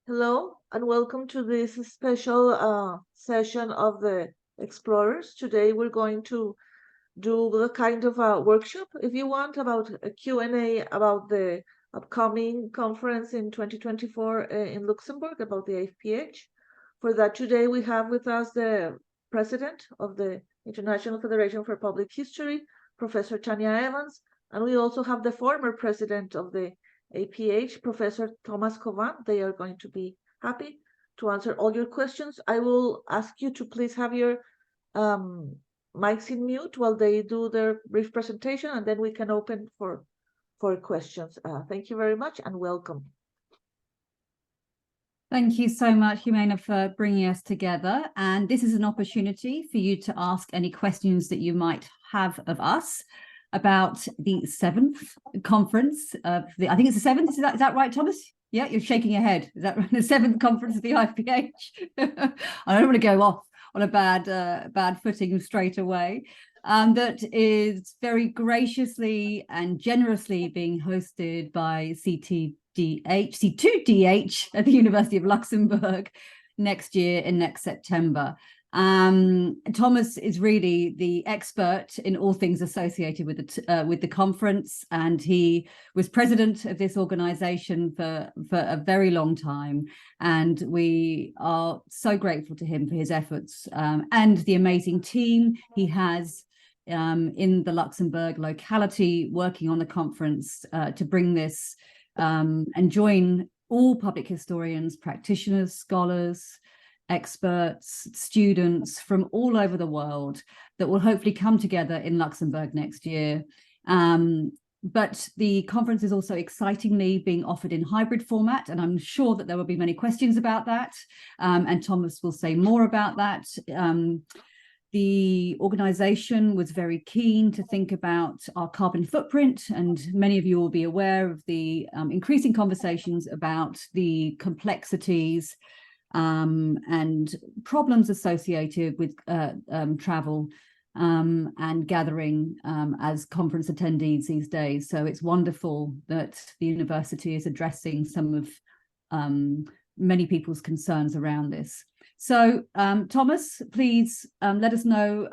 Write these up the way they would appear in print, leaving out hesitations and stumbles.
Hello and welcome to this special session of the Explorers. Today we're going to do a kind of a workshop, if you want, about a Q&A about the upcoming conference in 2024 in Luxembourg about the IFPH. For that, today we have with us the president of the International Federation for Public History, Professor Tanya Evans, and we also have the former president of the APH, Professor Thomas Cauvin. They are going to be happy to answer all your questions. I will ask you to please have your mics in mute while they do their brief presentation, and then we can open for questions. Thank you very much and welcome. Thank you so much, Jimena, for bringing us together. And this is an opportunity for you to ask any questions that you might have of us about the 7th conference of the, I think it's the 7th, is that right, Thomas? Yeah, you're shaking your head. Is that right? The 7th conference of the IFPH? I don't want to go off on a bad footing straight away. That is very graciously and generously being hosted by C2DH at the University of Luxembourg next year in next September. Thomas is really the expert in all things associated with the conference, and he was president of this organization for a very long time, and we are so grateful to him for his efforts and the amazing team he has in the Luxembourg locality working on the conference to bring this and join all public historians, practitioners, scholars, experts, students from all over the world that will hopefully come together in Luxembourg next year. But the conference is also excitingly being offered in hybrid format, and I'm sure that there will be many questions about that, and Thomas will say more about that. The organization was very keen to think about our carbon footprint, and many of you will be aware of the increasing conversations about the complexities and problems associated with travel and gathering as conference attendees these days. So it's wonderful that the university is addressing some of many people's concerns around this. So Thomas, please let us know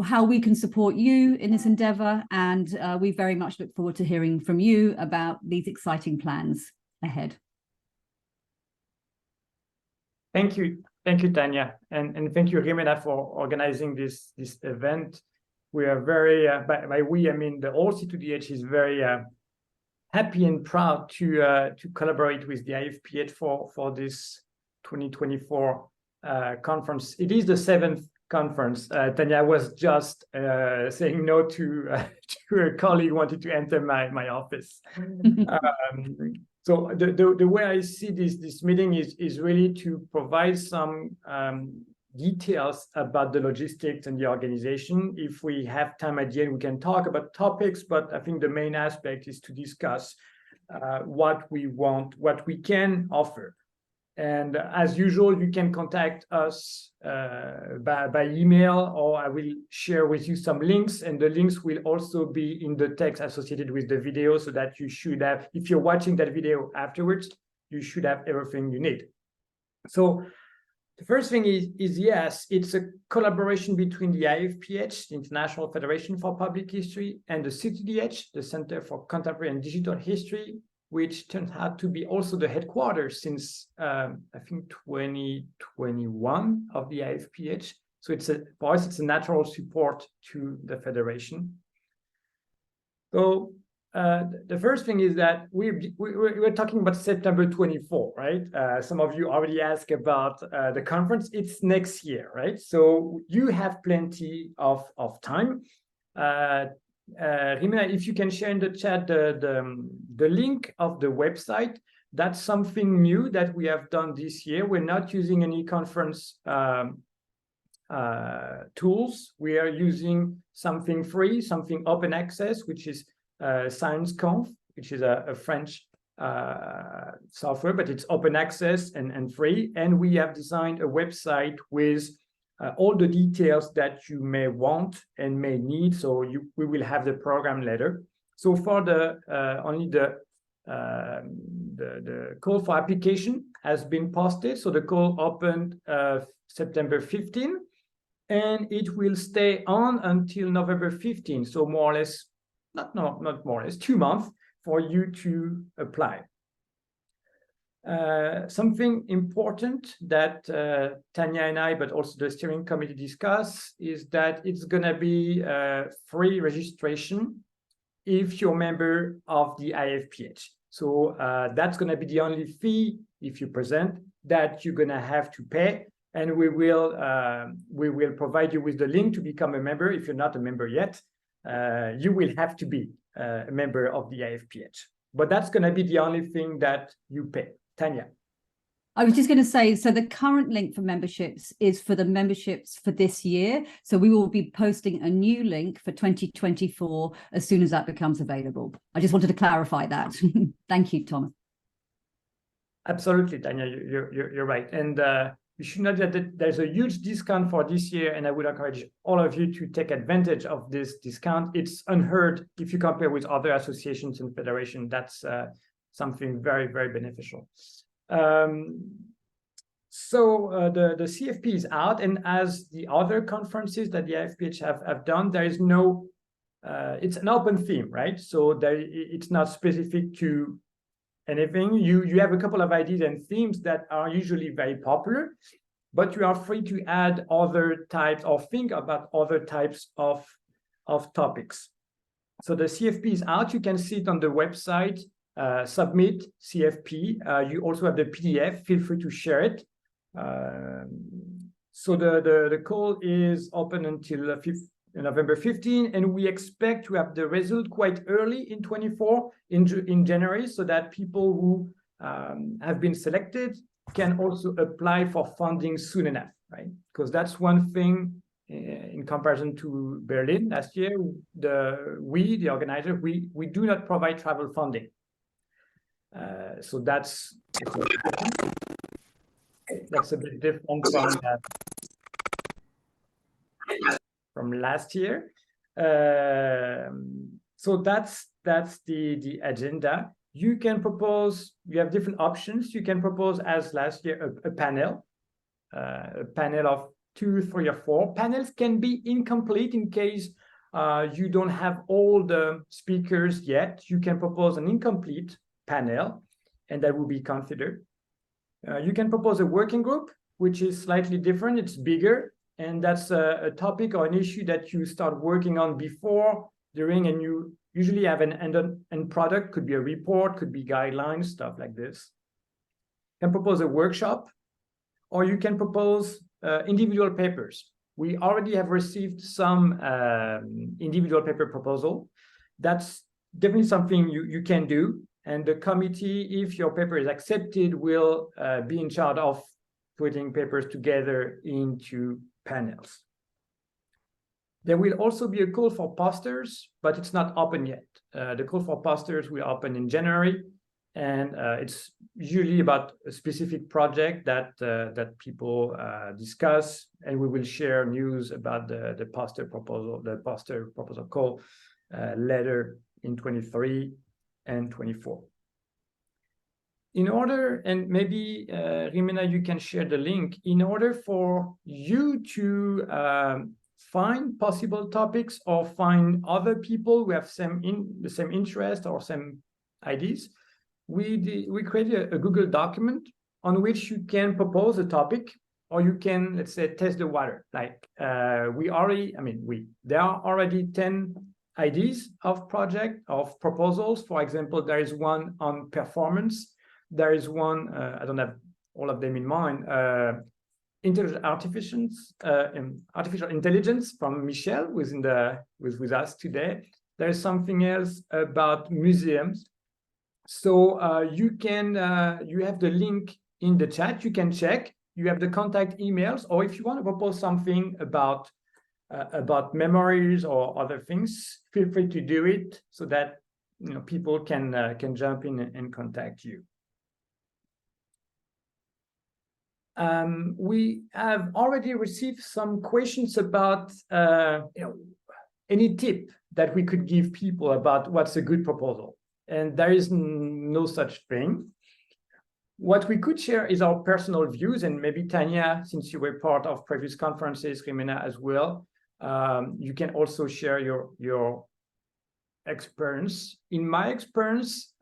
how we can support you in this endeavor, and we very much look forward to hearing from you about these exciting plans ahead. Thank you, Tanya, and thank you, Jimena, for organizing this event. We are very, by we, I mean the whole C2DH is very happy and proud to collaborate with the IFPH for this 2024 conference. It is the 7th conference. Tanya was just saying no to a colleague who wanted to enter my office. So the way I see this meeting is really to provide some details about the logistics and the organization. If we have time at the end, we can talk about topics, but I think the main aspect is to discuss what we want, what we can offer. And as usual, you can contact us by email, or I will share with you some links, and the links will also be in the text associated with the video, so that you should have, if you're watching that video afterwards, you should have everything you need. So the first thing is yes, it's a collaboration between the IFPH, the International Federation for Public History, and the C2DH, the Center for Contemporary and Digital History, which turns out to be also the headquarters since I think 2021 of the IFPH. So for us, it's a natural support to the federation. So the first thing is that we're talking about September 24, right? Some of you already asked about the conference. It's next year, right? So you have plenty of time. Jimena, if you can share in the chat the link of the website. That's something new that we have done this year. We're not using any conference tools. We are using something free, something open access, which is ScienceConf, which is a French software, but it's open access and free. And we have designed a website with all the details that you may want and may need. So we will have the program later. So for only the call for application has been posted. So the call opened September 15, and it will stay on until November 15. So more or less, not more or less, 2 months for you to apply. Something important that Tanya and I, but also the steering committee discuss, is that it's going to be free registration if you're a member of the IFPH. So that's going to be the only fee if you present that you're going to have to pay, and we will provide you with the link to become a member. If you're not a member yet, you will have to be a member of the IFPH. But that's going to be the only thing that you pay. Tanya. I was just going to say, so the current link for memberships is for the memberships for this year. So we will be posting a new link for 2024 as soon as that becomes available. I just wanted to clarify that. Thank you, Thomas. Absolutely, Tanya, you're right. And you should know that there's a huge discount for this year, and I would encourage all of you to take advantage of this discount. It's unheard if you compare with other associations and federations. That's something very, very beneficial. So the CFP is out, and as the other conferences that the IFPH have done, there is no, it's an open theme, right? So it's not specific to anything. You have a couple of ideas and themes that are usually very popular, but you are free to add other types or think about other types of topics. So the CFP is out. You can see it on the website. Submit CFP. You also have the PDF. Feel free to share it. So the call is open until November 15, and we expect to have the result quite early in 24 in January, so that people who have been selected can also apply for funding soon enough, right? Because that's one thing in comparison to Berlin last year. The organizer, we do not provide travel funding. So that's a bit different from last year. So that's the agenda. You can propose. You have different options. You can propose, as last year, a panel of 2, 3, or 4. Panels can be incomplete in case you don't have all the speakers yet. You can propose an incomplete panel, and that will be considered. You can propose a working group, which is slightly different. It's bigger, and that's a topic or an issue that you start working on before, during, and you usually have an end product. Could be a report, could be guidelines, stuff like this. You can propose a workshop, or you can propose individual papers. We already have received some individual paper proposal. That's definitely something you can do. And the committee, if your paper is accepted, will be in charge of putting papers together into panels. There will also be a call for posters, but it's not open yet. The call for posters will open in January, and it's usually about a specific project that people discuss, and we will share news about the poster proposal call later in 23 and 24. In order, and maybe Rimena, you can share the link, in order for you to find possible topics or find other people who have the same interest or same ideas, we created a Google document on which you can propose a topic, or you can, let's say, test the water. Like there are already 10 ideas of proposals. For example, there is one on performance. There is one, I don't have all of them in mind, artificial intelligence from Michel, who is with us today. There is something else about museums. So you have the link in the chat. You can check. You have the contact emails, or if you want to propose something about memories or other things, feel free to do it, so that people can jump in and contact you. We have already received some questions about any tip that we could give people about what's a good proposal, and there is no such thing. What we could share is our personal views, and maybe Tanya, since you were part of previous conferences, Jimena as well, you can also share your experience. In my experience,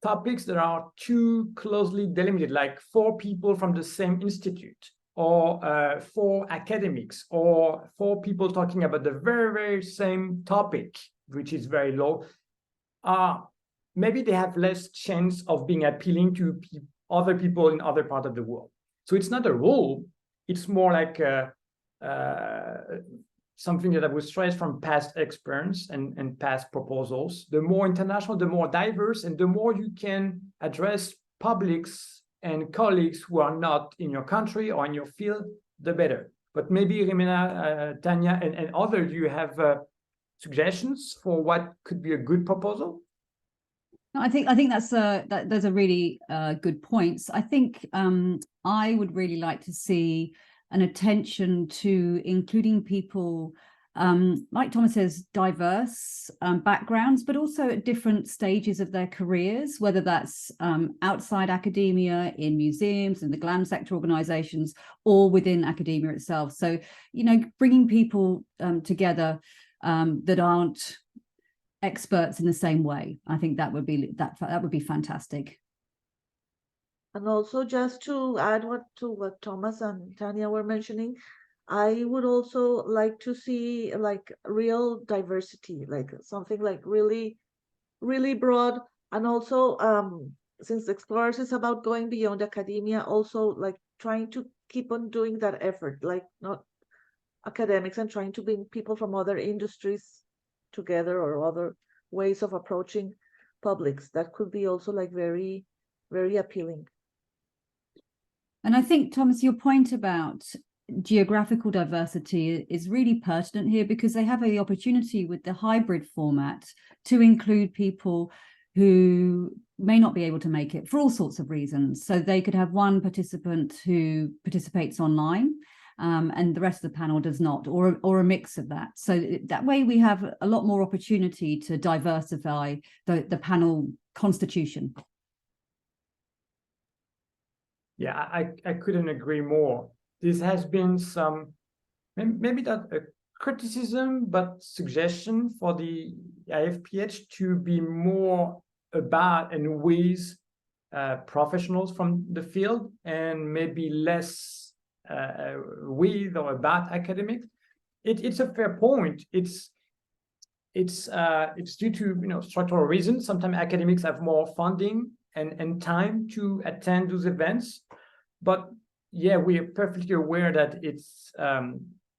topics that are too closely delimited, like 4 people from the same institute, or 4 academics, or 4 people talking about the very, very same topic, which is very low, maybe they have less chance of being appealing to other people in other parts of the world. So it's not a rule, it's more like something that I would stress from past experience and past proposals. The more international, the more diverse, and the more you can address publics and colleagues who are not in your country or in your field, the better. But maybe Jimena, Tanya, and others, you have suggestions for what could be a good proposal? I think that's those are really good points. I think I would really like to see an attention to including people, like Thomas says, diverse backgrounds, but also at different stages of their careers, whether that's outside academia, in museums, in the GLAM sector organizations, or within academia itself. So, bringing people together that aren't experts in the same way. I think that would be fantastic. And also, just to add what Thomas and Tanya were mentioning, I would also like to see like real diversity, like something like really, really broad. And also, since Explorers is about going beyond academia, also like trying to keep on doing that effort, like not academics, and trying to bring people from other industries together, or other ways of approaching publics. That could be also like very, very appealing. And I think, Thomas, your point about geographical diversity is really pertinent here, because they have the opportunity with the hybrid format to include people who may not be able to make it for all sorts of reasons. So they could have one participant who participates online, and the rest of the panel does not, or a mix of that. So that way we have a lot more opportunity to diversify the panel constitution. Yeah, I couldn't agree more. This has been some, maybe not a criticism, but suggestion for the IFPH to be more about and with professionals from the field, and maybe less with or about academics. It's a fair point. It's due to structural reasons. Sometimes academics have more funding and time to attend those events, but yeah, we are perfectly aware that it's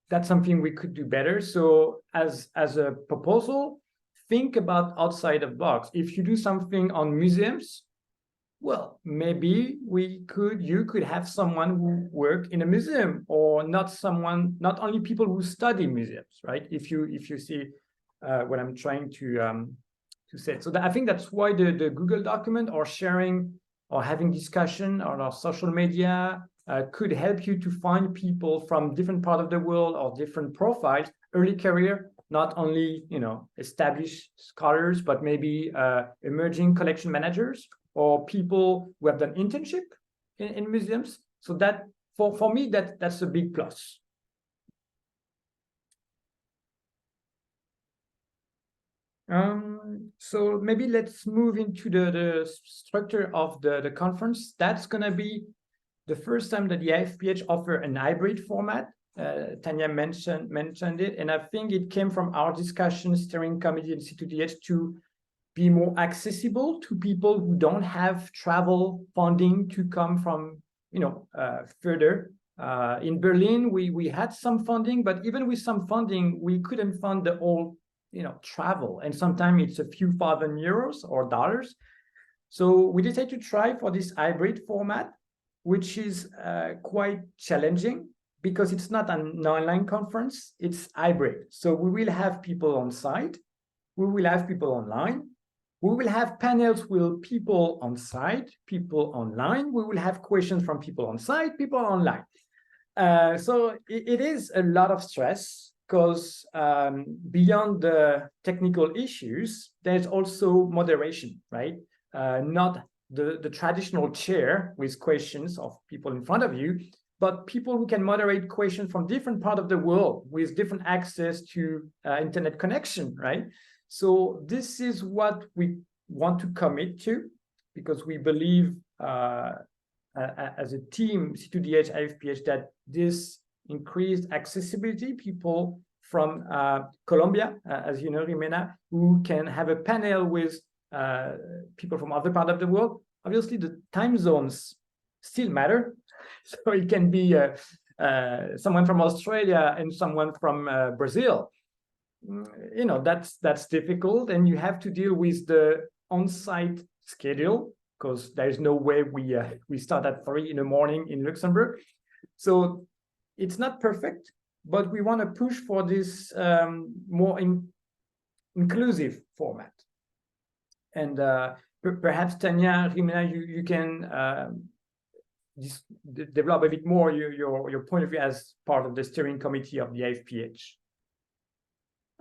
that's something we could do better. So as a proposal, think about outside of the box. If you do something on museums, well, maybe you could have someone who work in a museum, or not only people who study museums, right? If you see what I'm trying to say. So I think that's why the Google document, or sharing or having discussion on our social media could help you to find people from different parts of the world, or different profiles, early career, not only established scholars, but maybe emerging collection managers, or people who have done internship in museums. So that for me, that's a big plus. So maybe let's move into the structure of the conference. That's going to be the first time that the IFPH offer an hybrid format. Tanya mentioned it, and I think it came from our discussion steering committee in C2DH to be more accessible to people who don't have travel funding to come from further. In Berlin, we had some funding, but even with some funding, we couldn't fund the whole travel, and sometimes it's a few €1,000 or dollars. So we decided to try for this hybrid format, which is quite challenging, because it's not an online conference, it's hybrid. So we will have people on site, we will have people online, we will have panels with people on site, people online, we will have questions from people on site, people online. So it is a lot of stress, because beyond the technical issues, there's also moderation, right? Not the traditional chair with questions of people in front of you, but people who can moderate questions from different parts of the world with different access to internet connection, right? So this is what we want to commit to, because we believe as a team, C2DH, IFPH, that this increased accessibility, people from Colombia, as you know, Rimena, who can have a panel with people from other parts of the world. Obviously, the time zones still matter. So it can be someone from Australia and someone from Brazil. You know, that's difficult, and you have to deal with the on-site schedule, because there is no way we start at 3 in the morning in Luxembourg. So it's not perfect, but we want to push for this more inclusive format. And perhaps Tanya, Rimena, you can develop a bit more your point of view as part of the steering committee of the IFPH.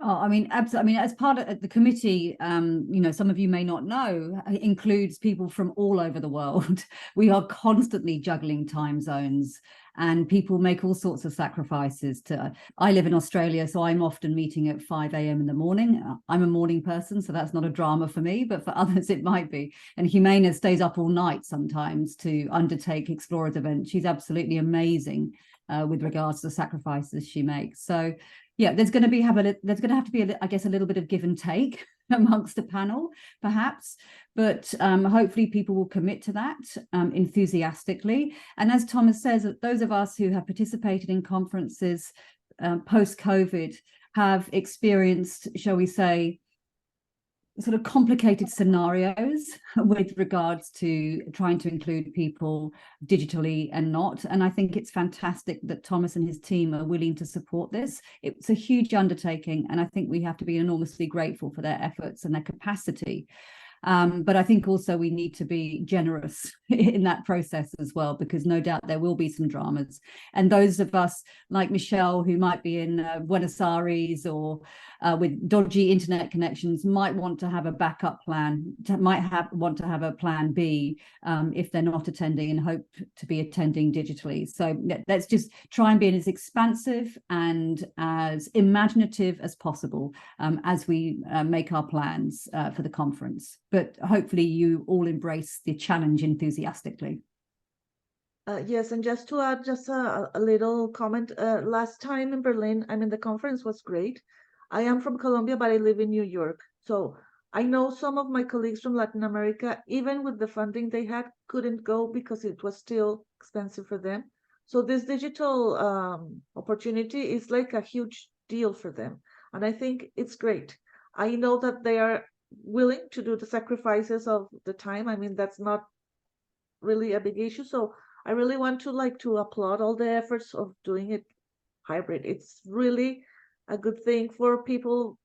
Oh, I mean, absolutely. I mean, as part of the committee, you know, some of you may not know, includes people from all over the world. We are constantly juggling time zones, and people make all sorts of sacrifices to. I live in Australia, so I'm often meeting at 5 a.m. in the morning. I'm a morning person, so that's not a drama for me, but for others it might be. And Jimena stays up all night sometimes to undertake Explorers events. She's absolutely amazing with regards to the sacrifices she makes. So yeah, there's going to have to be, I guess, a little bit of give and take amongst the panel, perhaps, but hopefully people will commit to that enthusiastically. And as Thomas says, those of us who have participated in conferences post-COVID have experienced, shall we say, sort of complicated scenarios with regards to trying to include people digitally and not. And I think it's fantastic that Thomas and his team are willing to support this. It's a huge undertaking, and I think we have to be enormously grateful for their efforts and their capacity. But I think also we need to be generous in that process as well, because no doubt there will be some dramas. And those of us like Michelle, who might be in Buenos Aires or with dodgy internet connections, might want to have a backup plan, want to have a plan B if they're not attending and hope to be attending digitally. So let's just try and be as expansive and as imaginative as possible as we make our plans for the conference. But hopefully you all embrace the challenge enthusiastically. Yes, and just to add just a little comment, last time in Berlin, I mean, the conference was great. I am from Colombia, but I live in New York. So I know some of my colleagues from Latin America, even with the funding they had, couldn't go because it was still expensive for them. So this digital opportunity is like a huge deal for them. And I think it's great. I know that they are willing to do the sacrifices of the time. I mean, that's not really a big issue. So I really want to applaud all the efforts of doing it hybrid. It's really a good thing for people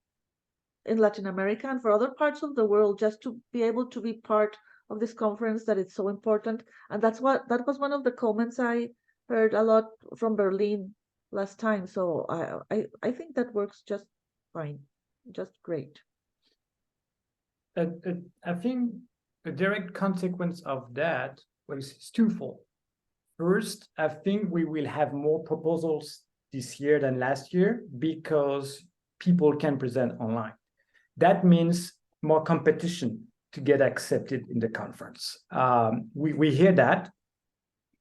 in Latin America and for other parts of the world, just to be able to be part of this conference, that it's so important. And that was one of the comments I heard a lot from Berlin last time. So I think that works just fine, just great. I think a direct consequence of that is twofold. First, I think we will have more proposals this year than last year because people can present online. That means more competition to get accepted in the conference. We hear that,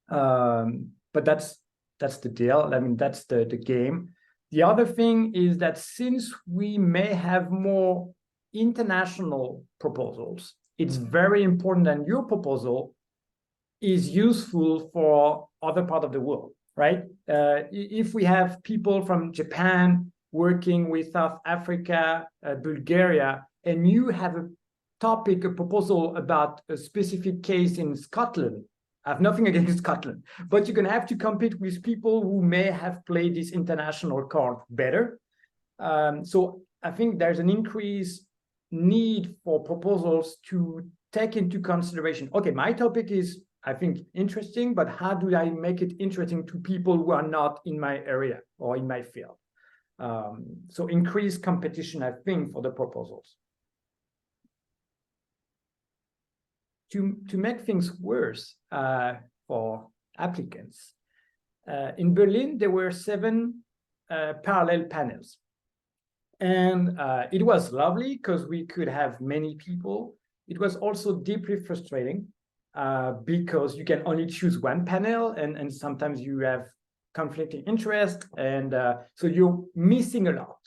but that's the deal. I mean, that's the game. The other thing is that since we may have more international proposals, it's very important that your proposal is useful for other part of the world, right? If we have people from Japan working with South Africa, Bulgaria, and you have a topic, a proposal about a specific case in Scotland, I have nothing against Scotland, but you're going to have to compete with people who may have played this international card better. So I think there's an increased need for proposals to take into consideration, okay, my topic is, I think, interesting, but how do I make it interesting to people who are not in my area or in my field? So increased competition, I think, for the proposals. to make things worse for applicants, in Berlin, there were 7 parallel panels. And it was lovely because we could have many people. It was also deeply frustrating because you can only choose one panel, and sometimes you have conflicting interest, and so you're missing a lot,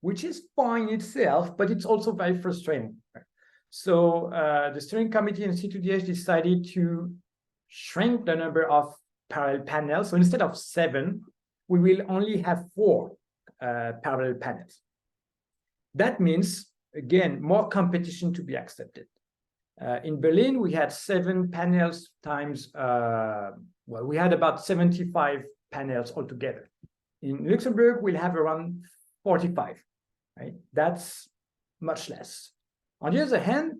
which is fine itself, but it's also very frustrating. So the steering committee in C2DH decided to shrink the number of parallel panels. So instead of 7, we will only have 4 parallel panels. That means, again, more competition to be accepted. In Berlin, we had 7 panels times, well, we had about 75 panels altogether. In Luxembourg, we'll have around 45, right? That's much less. On the other hand,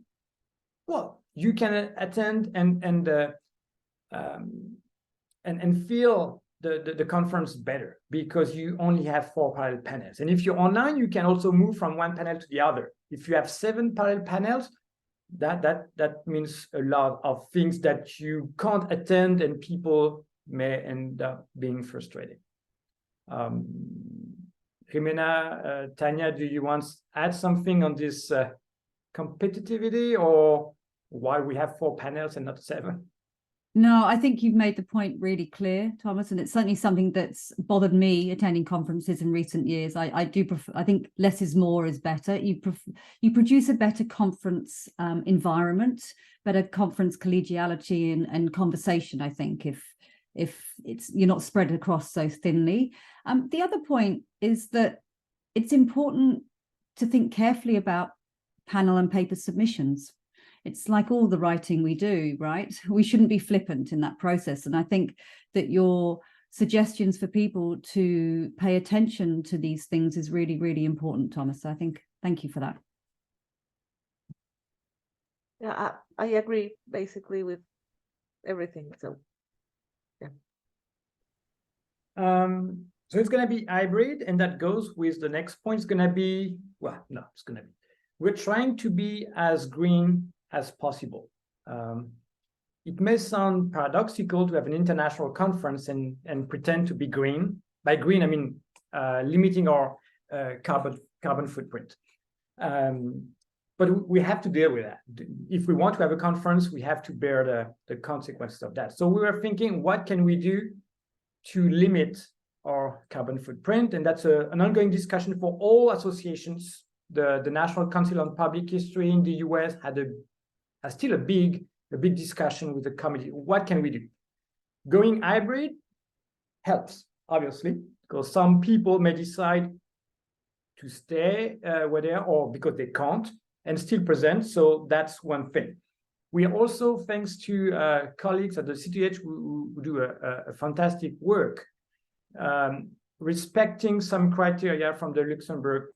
well, you can attend and feel the conference better because you only have 4 parallel panels. And if you're online, you can also move from one panel to the other. If you have 7 parallel panels, that means a lot of things that you can't attend, and people may end up being frustrated. Jimena, Tanya, do you want to add something on this competitivity, or why we have 4 panels and not 7? No, I think you've made the point really clear, Thomas, and it's certainly something that's bothered me attending conferences in recent years. I do prefer, I think less is more is better. You produce a better conference environment, better conference collegiality and conversation, I think, if it's you're not spread across so thinly. The other point is that it's important to think carefully about panel and paper submissions. It's like all the writing we do, right? We shouldn't be flippant in that process. And I think that your suggestions for people to pay attention to these things is really, really important, Thomas. So I think, thank you for that. Yeah, I agree basically with everything. So, yeah. So it's going to be hybrid, and that goes with the next point. It's going to be, well, no, it's going to be, we're trying to be as green as possible. It may sound paradoxical to have an international conference and pretend to be green. By green, I mean limiting our carbon footprint. But we have to deal with that. If we want to have a conference, we have to bear the consequences of that. So we were thinking, what can we do to limit our carbon footprint? And that's an ongoing discussion for all associations. The National Council on Public History in the US had still a big discussion with the committee. What can we do? Going hybrid helps, obviously, because some people may decide to stay where they are, or because they can't, and still present. So that's one thing. We are also, thanks to colleagues at the C2H who do a fantastic work, respecting some criteria from the Luxembourg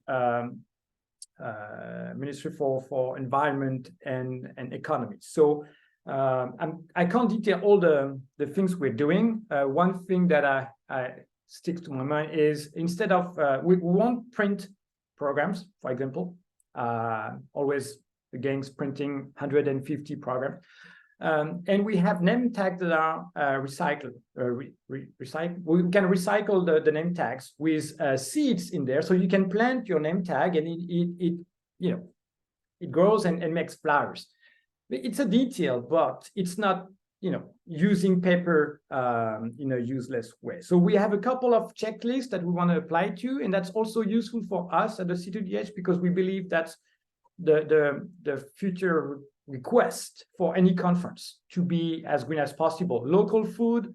Ministry for Environment and Economy. So I can't detail all the things we're doing. One thing that I sticks to my mind is, instead of we won't print programs, for example, always against printing 150 programs. And we have name tags that are recycled. We can recycle the name tags with seeds in there, so you can plant your name tag, and it grows and makes flowers. It's a detail, but it's not using paper in a useless way. So we have a couple of checklists that we want to apply to, and that's also useful for us at the C2DH, because we believe that's the future request for any conference, to be as green as possible. Local food,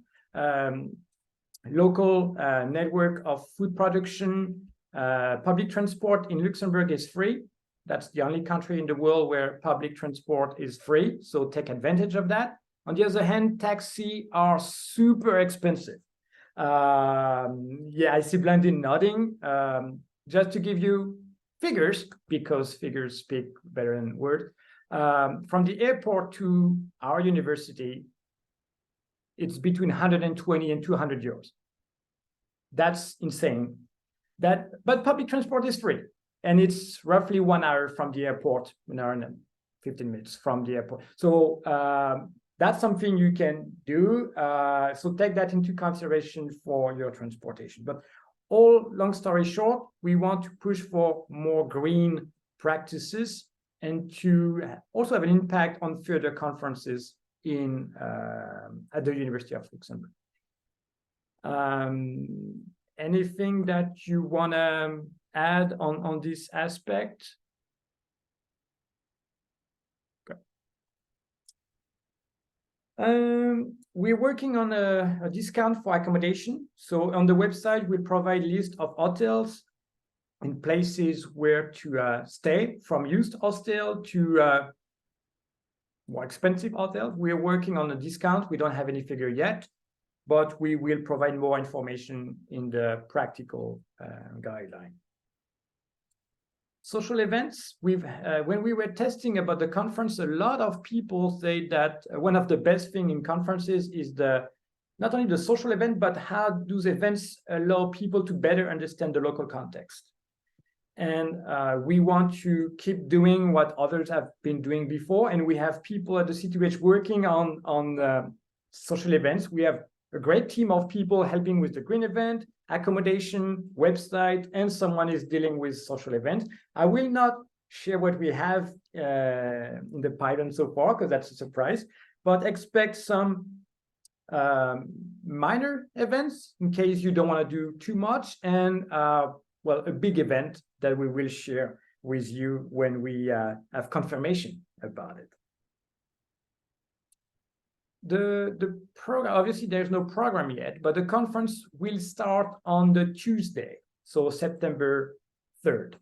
local network of food production, public transport in Luxembourg is free. That's the only country in the world where public transport is free, so take advantage of that. On the other hand, taxis are super expensive. Yeah, I see Blandine nodding. Just to give you figures, because figures speak better than words. From the airport to our university, it's between 120 and 200 euros. That's insane. But public transport is free, and it's roughly 1 hour from the airport, 1 hour and 15 minutes from the airport. So that's something you can do. So take that into consideration for your transportation. But all long story short, we want to push for more green practices and to also have an impact on further conferences in at the University of Luxembourg. Anything that you want to add on this aspect? Okay. We're working on a discount for accommodation. So on the website, we provide a list of hotels and places where to stay, from used hostel to more expensive hotels. We're working on a discount. We don't have any figure yet, but we will provide more information in the practical guideline. Social events, when we were testing about the conference, a lot of people say that one of the best thing in conferences is not only the social event, but how those events allow people to better understand the local context. And we want to keep doing what others have been doing before. And we have people at the CTH working on social events. We have a great team of people helping with the green event, accommodation, website, and someone is dealing with social events. I will not share what we have in the pipeline so far, because that's a surprise, but expect some minor events in case you don't want to do too much, and well, a big event that we will share with you when we have confirmation about it. The program, obviously there's no program yet, but the conference will start on the Tuesday, so September 3rd.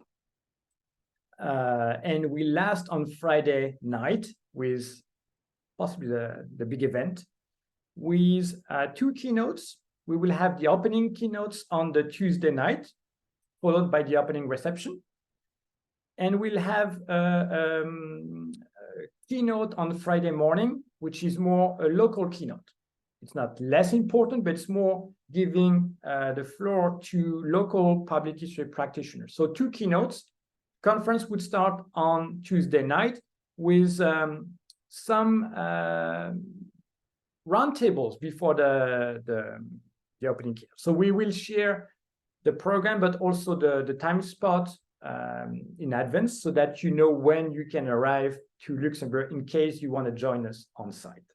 And will last on Friday night with possibly the big event with 2 keynotes. We will have the opening keynotes on the Tuesday night, followed by the opening reception. And we'll have a keynote on Friday morning, which is more a local keynote. It's not less important, but it's more giving the floor to local public history practitioners. So 2 keynotes. Conference would start on Tuesday night with some roundtables before the opening keynote. So we will share the program, but also the time spot in advance, so that you know when you can arrive to Luxembourg in case you want to join us on site.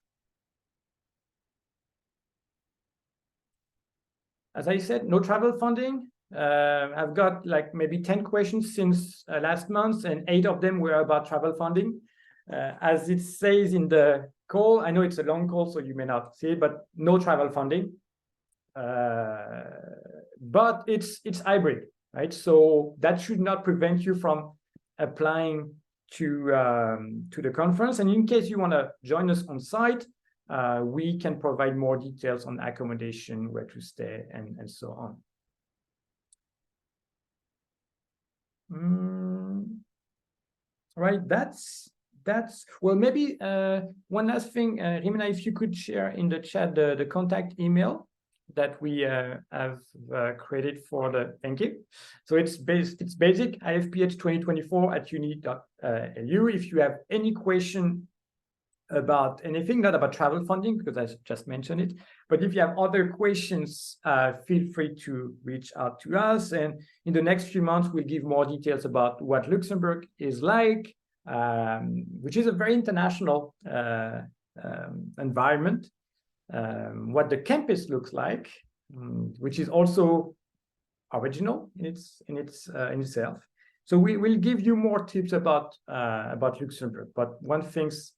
As I said, no travel funding. I've got like maybe 10 questions since last month, and 8 of them were about travel funding. As it says in the call, I know it's a long call, so you may not see it, but no travel funding. But it's hybrid, right? So that should not prevent you from applying to the conference. And in case you want to join us on site, we can provide more details on accommodation, where to stay, and so on. Right, that's well, maybe one last thing, Rimina, if you could share in the chat the contact email that we have created for the, thank you. So it's basic, ifph2024@uni.lu. If you have any question about anything, not about travel funding, because I just mentioned it, but if you have other questions, feel free to reach out to us. And in the next few months, we'll give more details about what Luxembourg is like, which is a very international environment, what the campus looks like, which is also original in itself. So we will give you more tips about Luxembourg. But one thing's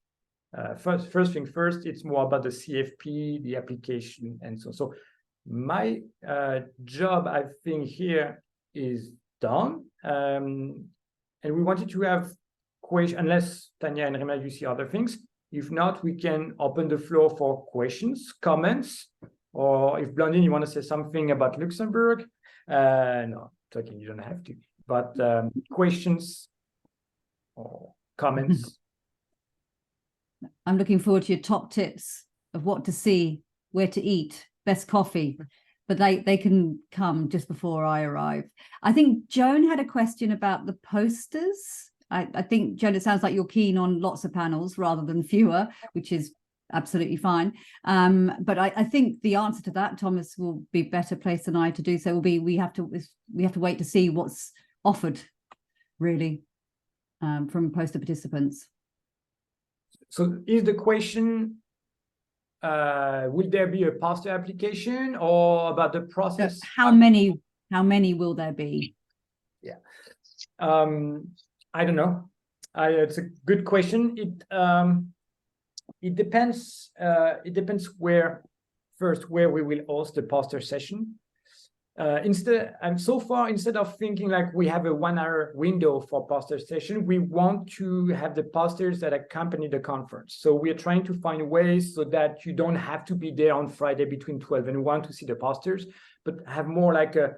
first thing first, it's more about the CFP, the application, and so. So my job, I think, here is done. And we wanted to have questions, unless Tanya and Rima, you see other things. If not, we can open the floor for questions, comments, or if Blondine, you want to say something about Luxembourg. No, talking, you don't have to. But questions or comments. I'm looking forward to your top tips of what to see, where to eat, best coffee, but they can come just before I arrive. I think Joan had a question about the posters. I think, Joan, it sounds like you're keen on lots of panels rather than fewer, which is absolutely fine. But I think the answer to that, Thomas will be better placed than I to do so, will be we have to wait to see what's offered, really, from poster participants. So is the question, will there be a poster application, or about the process? How many will there be? Yeah. I don't know. It's a good question. It depends. It depends where we will host the poster session. Instead of thinking like we have a 1 hour window for poster session, we want to have the posters that accompany the conference. So we are trying to find ways so that you don't have to be there on Friday between 12 and 1 to see the posters, but have more like a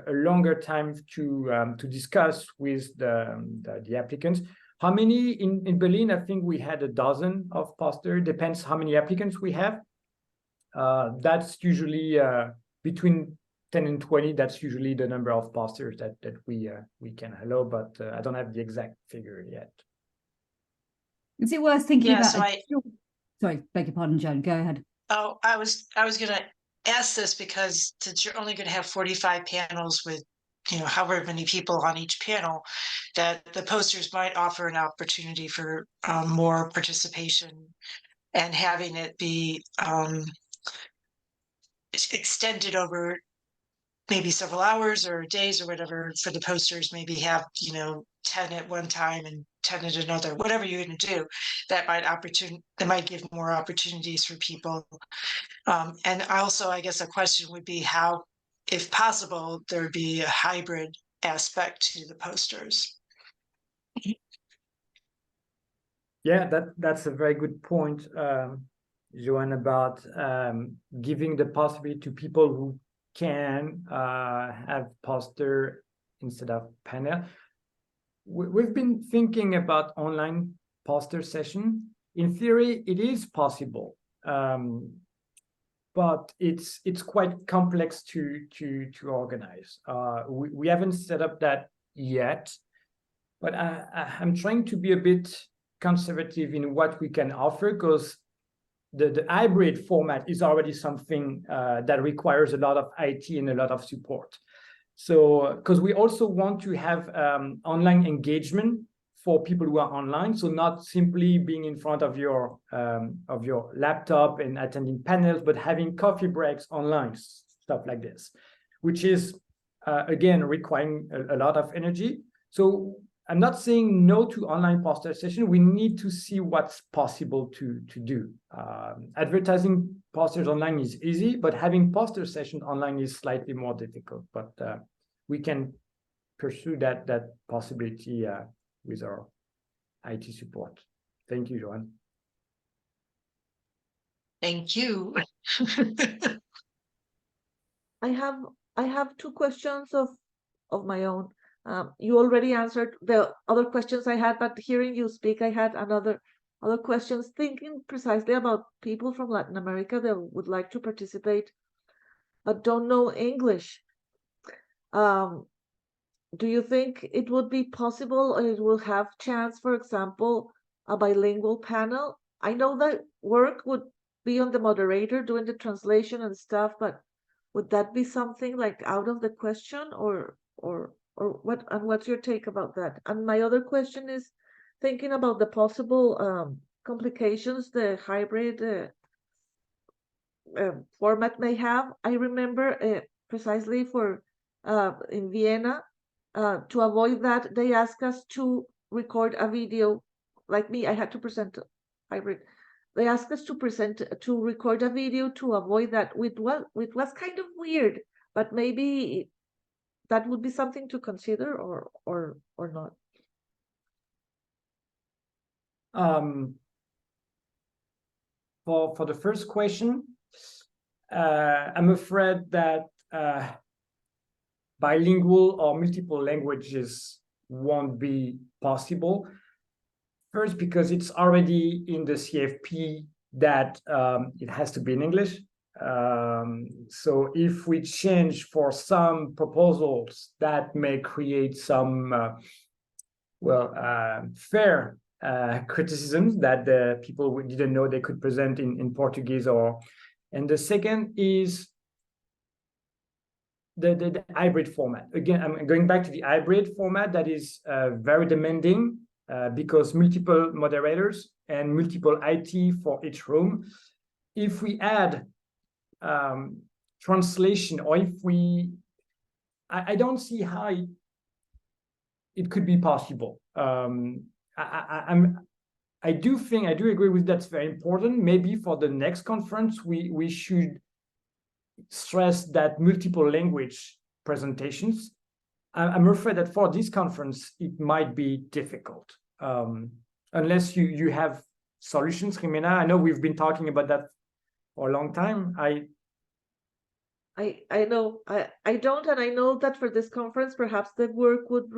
longer time to discuss with the applicants. How many in Berlin? I think we had a dozen of posters. Depends how many applicants we have. That's usually between 10 and 20. That's usually the number of posters that we can allow, but I don't have the exact figure yet. Is it worth thinking about? So sorry, beg your pardon, Joan. Go ahead. Oh, I was going to ask this because since you're only going to have 45 panels with, however many people on each panel, that the posters might offer an opportunity for more participation, and having it be extended over maybe several hours or days or whatever for the posters, maybe have 10 at one time and 10 at another, whatever you're going to do, that might give more opportunities for people. And also, I guess a question would be how, if possible, there would be a hybrid aspect to the posters. Yeah, that's a very good point, Joanne, about giving the possibility to people who can have poster instead of panel. We've been thinking about online poster session. In theory, it is possible, but it's quite complex to organize. We haven't set up that yet, but I'm trying to be a bit conservative in what we can offer, because the hybrid format is already something that requires a lot of IT and a lot of support. So, because we also want to have online engagement for people who are online, so not simply being in front of your laptop and attending panels, but having coffee breaks online, stuff like this, which is again requiring a lot of energy. So I'm not saying no to online poster session. We need to see what's possible to do. Advertising posters online is easy, but having poster session online is slightly more difficult. But we can pursue that possibility with our IT support. Thank you, Joanne. Thank you. I have two questions of my own. You already answered the other questions I had, but hearing you speak, I had other questions, thinking precisely about people from Latin America that would like to participate but don't know English. Do you think it would be possible, or it will have chance, for example, a bilingual panel? I know that work would be on the moderator doing the translation and stuff, but would that be something like out of the question, or what? And what's your take about that? And my other question is thinking about the possible complications the hybrid format may have. I remember precisely for in Vienna, to avoid that, they asked us to record a video. Like me, I had to present hybrid. They asked us to record a video to avoid that. It was kind of weird, but maybe that would be something to consider, or not. For the first question, I'm afraid that bilingual or multiple languages won't be possible. First, because it's already in the CFP that it has to be in English. So if we change for some proposals, that may create some fair criticisms that the people didn't know they could present in Portuguese. And the second is the hybrid format. Again, I'm going back to the hybrid format that is very demanding because multiple moderators and multiple IT for each room. If we add translation, or if I don't see how it could be possible. I do agree with that's very important. Maybe for the next conference, we should stress that multiple language presentations. I'm afraid that for this conference, it might be difficult unless you have solutions, Jimena. I know we've been talking about that for a long time. I know I don't, and I know that for this conference, perhaps the work would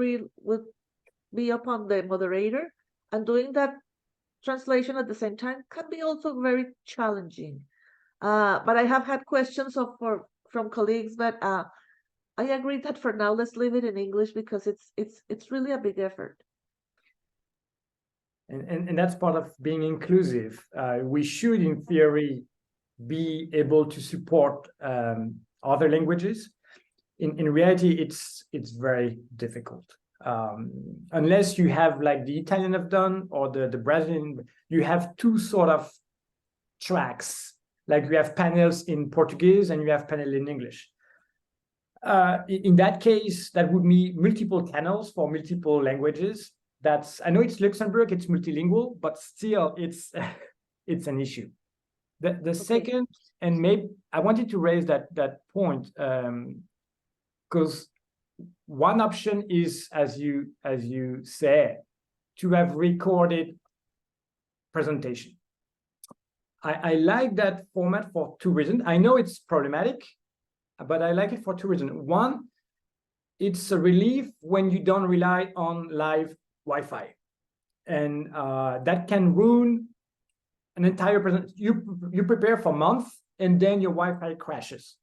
be upon the moderator, and doing that translation at the same time can be also very challenging. But I have had questions from colleagues, but I agree that for now let's leave it in English because it's really a big effort. And that's part of being inclusive. We should, in theory, be able to support other languages. In reality, it's very difficult. Unless you have like the Italian have done or the Brazilian, you have two sort of tracks. Like you have panels in Portuguese and you have panel in English. In that case, that would be multiple channels for multiple languages. I know it's Luxembourg, it's multilingual, but still it's an issue. The second, and maybe I wanted to raise that point because one option is, as you said, to have recorded presentation. I like that format for two reasons. I know it's problematic, but I like it for two reasons. One, it's a relief when you don't rely on live Wi-Fi, and that can ruin an entire presentation. You prepare for months, and then your Wi-Fi crashes.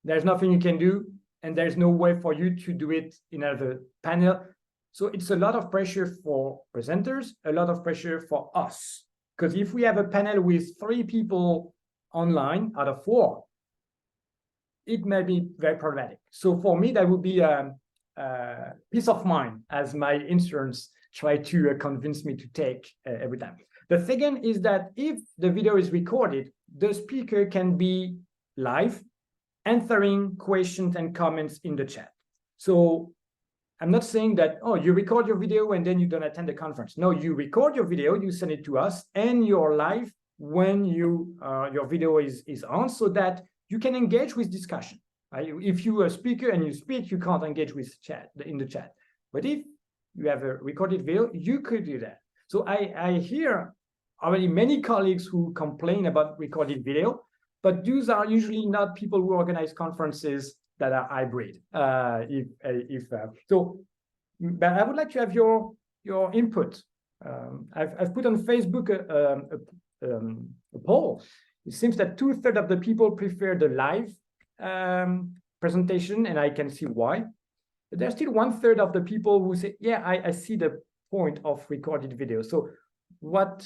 There's nothing you can do, and there's no way for you to do it in another panel. So it's a lot of pressure for presenters, a lot of pressure for us. Because if we have a panel with 3 people online out of 4, it may be very problematic. So for me, that would be peace of mind, as my insurance try to convince me to take every time. The second is that if the video is recorded, the speaker can be live, answering questions and comments in the chat. So I'm not saying that, oh, you record your video and then you don't attend the conference. No, you record your video, you send it to us, and you're live when your video is on, so that you can engage with discussion. Right? If you are a speaker and you speak, you can't engage with in the chat. But if you have a recorded video, you could do that. So I hear already many colleagues who complain about recorded video, but those are usually not people who organize conferences that are hybrid. But I would like to have your input. I've put on Facebook a poll. It seems that 2/3 of the people prefer the live presentation, and I can see why. But there's still 1/3 of the people who say, yeah, I see the point of recorded video. So what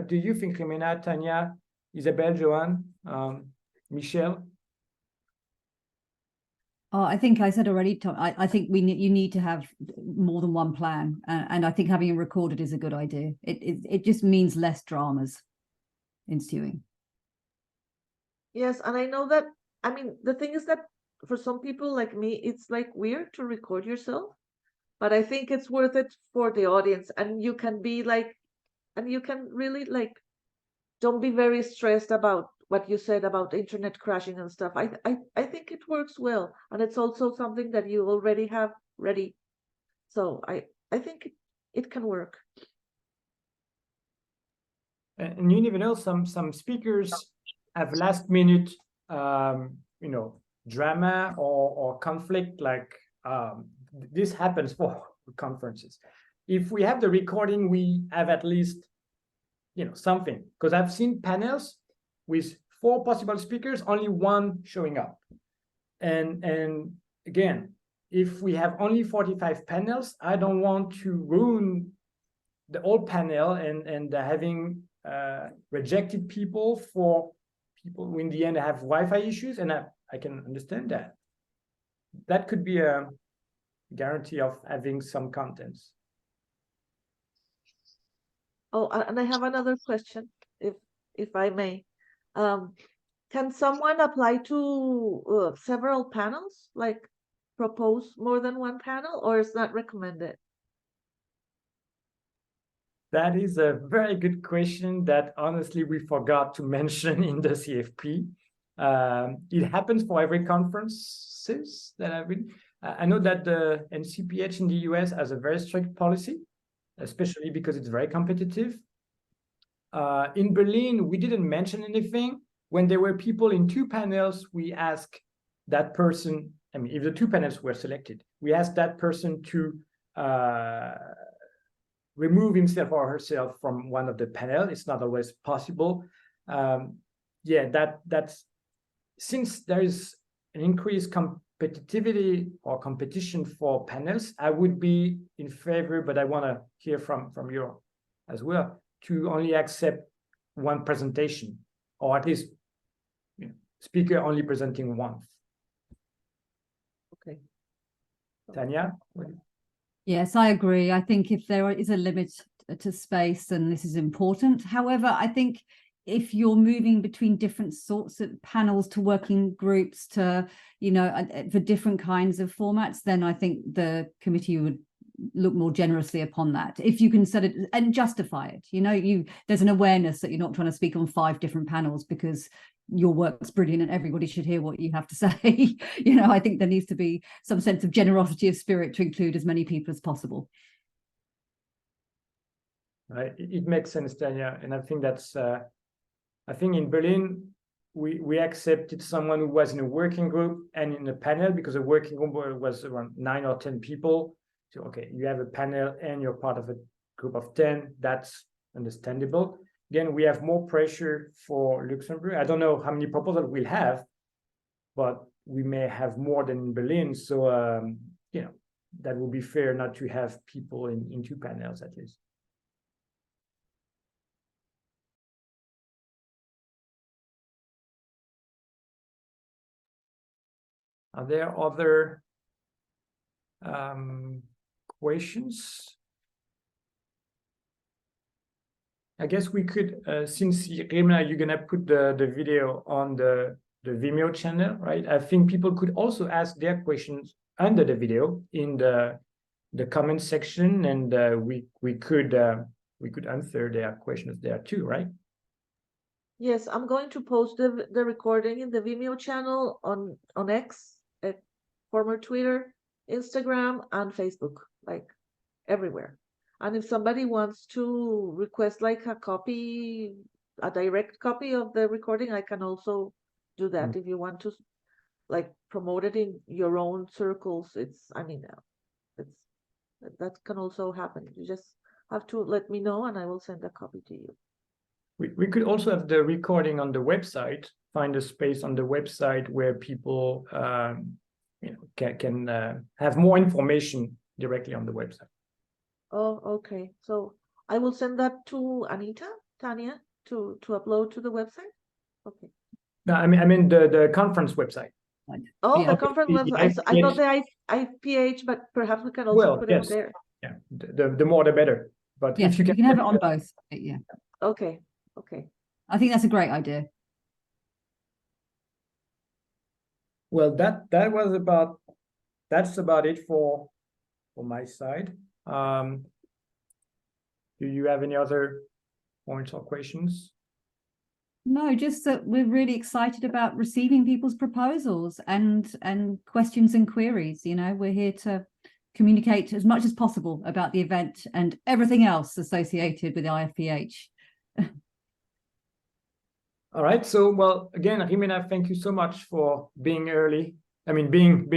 do you think, Jimena, Tanya, Isabelle, Joanne, Michelle? Oh, I think I said already, Tom, I think you need to have more than one plan. And I think having it recorded is a good idea. It just means less dramas ensuing. Yes, and I know that, I mean, the thing is that for some people like me, it's like weird to record yourself, but I think it's worth it for the audience. And you can be like, and you can really like, don't be very stressed about what you said about internet crashing and stuff. I think it works well, and it's also something that you already have ready. So I think it can work. And you never know, some speakers have last minute drama or conflict, like this happens for conferences. If we have the recording, we have at least something, because I've seen panels with 4 possible speakers, only 1 showing up. And again, if we have only 45 panels, I don't want to ruin the whole panel and having rejected people for people who in the end have Wi-Fi issues, and I can understand that. That could be a guarantee of having some contents. Oh, and I have another question, if I may. Can someone apply to several panels, like propose more than one panel, or is that recommended? That is a very good question that honestly we forgot to mention in the CFP. It happens for every conferences that I've been. I know that the IFPH in the US has a very strict policy, especially because it's very competitive. In Berlin, we didn't mention anything. When there were people in two panels, we asked that person, I mean, if the two panels were selected, we asked that person to remove himself or herself from one of the panel. It's not always possible. Yeah, that's since there is an increased competitivity or competition for panels, I would be in favor, but I want to hear from you as well, to only accept one presentation, or at least speaker only presenting once. Okay. Tanya? Yes, I agree. I think if there is a limit to space, then this is important. However, I think if you're moving between different sorts of panels to working groups to, for different kinds of formats, then I think the committee would look more generously upon that. If you can set it and justify it, there's an awareness that you're not trying to speak on 5 different panels because your work's brilliant and everybody should hear what you have to say. I think there needs to be some sense of generosity of spirit to include as many people as possible. It makes sense, Tanya, and I think that's I think in Berlin we accepted someone who was in a working group and in a panel, because a working group was around 9 or 10 people. So okay, you have a panel and you're part of a group of 10. That's understandable. Again, we have more pressure for Luxembourg. I don't know how many proposals we'll have, but we may have more than in Berlin. So, that would be fair not to have people in 2 panels at least. Are there other questions? I guess we could, since Rimna, you're gonna put the video on the Vimeo channel, right? I think people could also ask their questions under the video in the comment section, and we could answer their questions there too, right? Yes, I'm going to post the recording in the Vimeo channel on X, former Twitter, Instagram, and Facebook, like everywhere. And if somebody wants to request like a direct copy of the recording, I can also do that. If you want to like promote it in your own circles, that can also happen. You just have to let me know and I will send a copy to you. We could also have the recording on the website, find a space on the website where people can have more information directly on the website. Oh, okay. So I will send that to Tanya, to upload to the website. Okay. No, I mean the conference website. Oh, Yeah. the conference website. I thought the IFPH, but perhaps we can also put it there. Yeah, the more the better. But Yes, if you can have it on both. Yeah. Okay. Okay. I think that's a great idea. Well, that's about it for my side. Do you have any other points or questions? No, just that we're really excited about receiving people's proposals and questions and queries. We're here to communicate as much as possible about the event and everything else associated with the IFPH. All right. So, well, again, Rimena, thank you so much for being early. I mean, being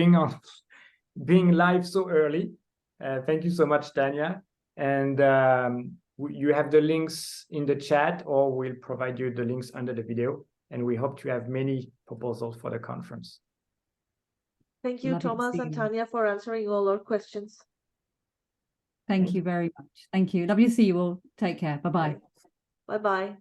live so early. Thank you so much, Tanya. And you have the links in the chat, or we'll provide you the links under the video. And we hope to have many proposals for the conference. Thank you, Lovely to Thomas see and you. Tanya, for answering all our questions. Thank you very much. Thank you. Lovely to see you all. Take care. Bye-bye. Bye-bye.